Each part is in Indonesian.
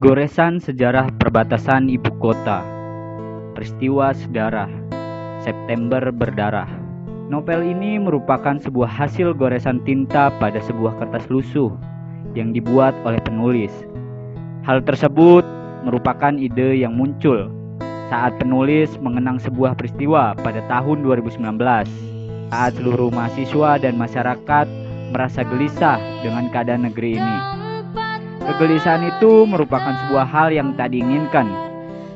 Goresan sejarah perbatasan ibu kota. Peristiwa sejarah. September berdarah. Novel ini merupakan sebuah hasil goresan tinta pada sebuah kertas lusuh yang dibuat oleh penulis. Hal tersebut merupakan ide yang muncul saat penulis mengenang sebuah peristiwa pada tahun 2019 saat seluruh mahasiswa dan masyarakat merasa gelisah dengan keadaan negeri ini. Kegelisahan itu merupakan sebuah hal yang tak diinginkan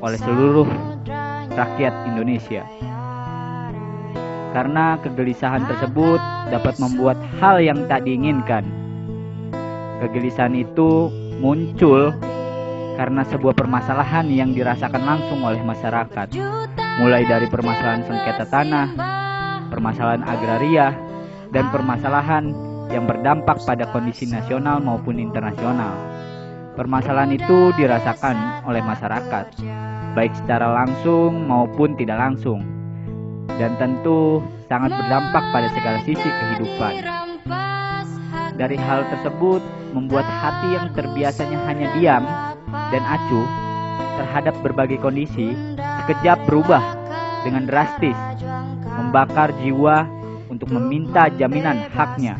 oleh seluruh rakyat Indonesia. Karena kegelisahan tersebut dapat membuat hal yang tak diinginkan. Kegelisahan itu muncul karena sebuah permasalahan yang dirasakan langsung oleh masyarakat, mulai dari permasalahan sengketa tanah, permasalahan agraria, dan permasalahan yang berdampak pada kondisi nasional maupun internasional. Permasalahan itu dirasakan oleh masyarakat, baik secara langsung maupun tidak langsung, dan tentu sangat berdampak pada segala sisi kehidupan. Dari hal tersebut membuat hati yang terbiasanya hanya diam dan acuh terhadap berbagai kondisi sekejap berubah dengan drastis, membakar jiwa untuk meminta jaminan haknya.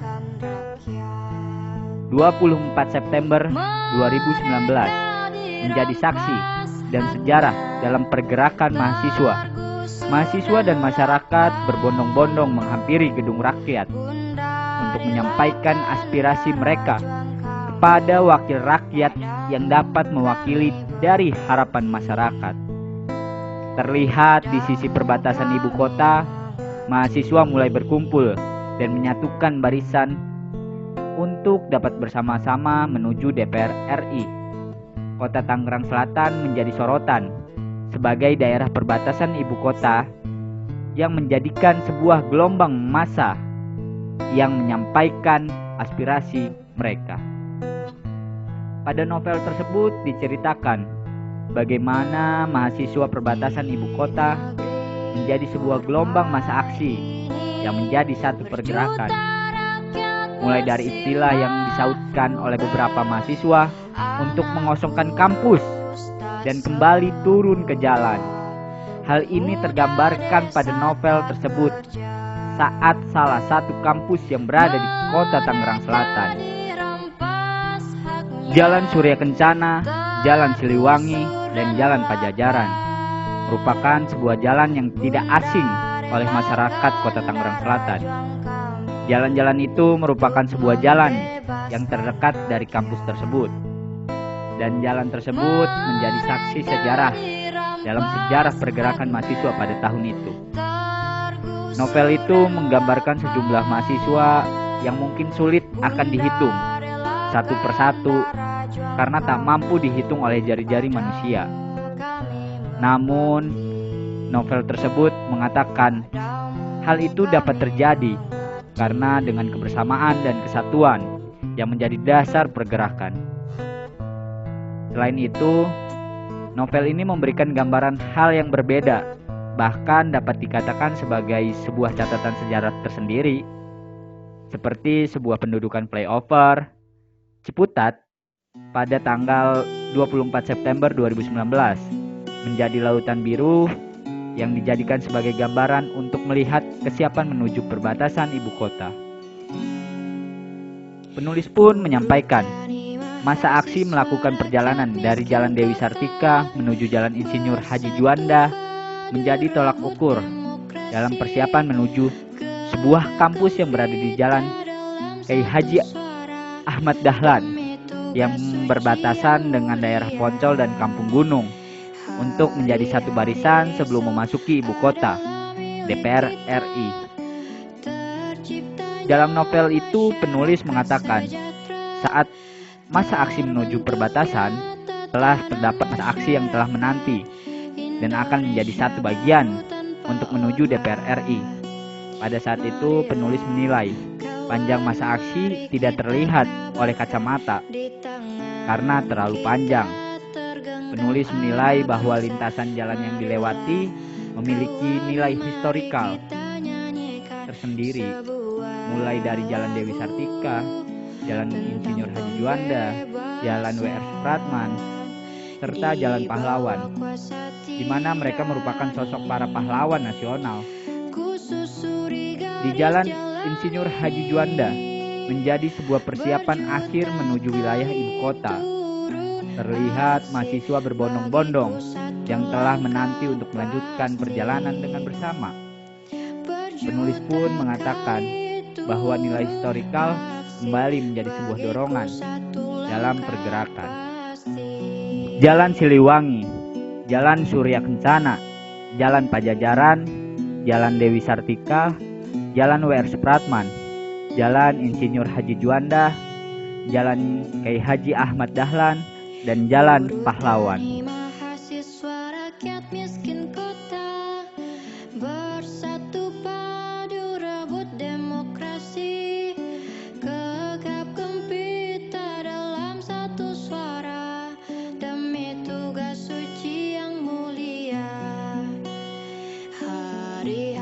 24 September 2019 menjadi saksi dan sejarah dalam pergerakan mahasiswa. Mahasiswa dan masyarakat berbondong-bondong menghampiri gedung rakyat untuk menyampaikan aspirasi mereka kepada wakil rakyat yang dapat mewakili dari harapan masyarakat. Terlihat di sisi perbatasan ibu kota, mahasiswa mulai berkumpul dan menyatukan barisan untuk dapat bersama-sama menuju DPR RI. Kota Tangerang Selatan menjadi sorotan sebagai daerah perbatasan ibu kota yang menjadikan sebuah gelombang massa yang menyampaikan aspirasi mereka. Pada novel tersebut diceritakan bagaimana mahasiswa perbatasan ibu kota menjadi sebuah gelombang massa aksi yang menjadi satu pergerakan. Mulai dari istilah yang disautkan oleh beberapa mahasiswa untuk mengosongkan kampus dan kembali turun ke jalan. Hal ini tergambarkan pada novel tersebut saat salah satu kampus yang berada di kota Tangerang Selatan, Jalan Surya Kencana, Jalan Siliwangi, dan Jalan Pajajaran, merupakan sebuah jalan yang tidak asing oleh masyarakat kota Tangerang Selatan. Jalan-jalan itu merupakan sebuah jalan yang terdekat dari kampus tersebut, dan jalan tersebut menjadi saksi sejarah dalam sejarah pergerakan mahasiswa pada tahun itu. Novel itu menggambarkan sejumlah mahasiswa yang mungkin sulit akan dihitung satu persatu karena tak mampu dihitung oleh jari-jari manusia. Namun, novel tersebut mengatakan hal itu dapat terjadi karena dengan kebersamaan dan kesatuan yang menjadi dasar pergerakan. Selain itu, novel ini memberikan gambaran hal yang berbeda, bahkan dapat dikatakan sebagai sebuah catatan sejarah tersendiri, seperti sebuah pendudukan flyover Ciputat pada tanggal 24 September 2019 menjadi lautan biru yang dijadikan sebagai gambaran untuk melihat kesiapan menuju perbatasan ibu kota. Penulis pun menyampaikan, masa aksi melakukan perjalanan dari Jalan Dewi Sartika menuju Jalan Insinyur Haji Juanda menjadi tolak ukur dalam persiapan menuju sebuah kampus yang berada di Jalan Kiai Haji Ahmad Dahlan yang berbatasan dengan daerah Poncol dan Kampung Gunung untuk menjadi satu barisan sebelum memasuki ibu kota, DPR RI. Dalam novel itu penulis mengatakan, saat masa aksi menuju perbatasan telah terdapat masa aksi yang telah menanti dan akan menjadi satu bagian untuk menuju DPR RI. Pada saat itu penulis menilai panjang masa aksi tidak terlihat oleh kacamata karena terlalu panjang. Penulis menilai bahwa lintasan jalan yang dilewati memiliki nilai historikal tersendiri, mulai dari Jalan Dewi Sartika, Jalan Insinyur Haji Juanda, Jalan W.R. Supratman, serta Jalan Pahlawan, di mana mereka merupakan sosok para pahlawan nasional. Di Jalan Insinyur Haji Juanda menjadi sebuah persiapan akhir menuju wilayah ibu kota. Terlihat mahasiswa berbondong-bondong yang telah menanti untuk melanjutkan perjalanan dengan bersama. Penulis pun mengatakan bahwa nilai historikal kembali menjadi sebuah dorongan dalam pergerakan. Jalan Siliwangi, Jalan Surya Kencana, Jalan Pajajaran, Jalan Dewi Sartika, Jalan W.R. Supratman, Jalan Insinyur Haji Juanda, Jalan Kiai Haji Ahmad Dahlan, dan Jalan Pahlawan. Hari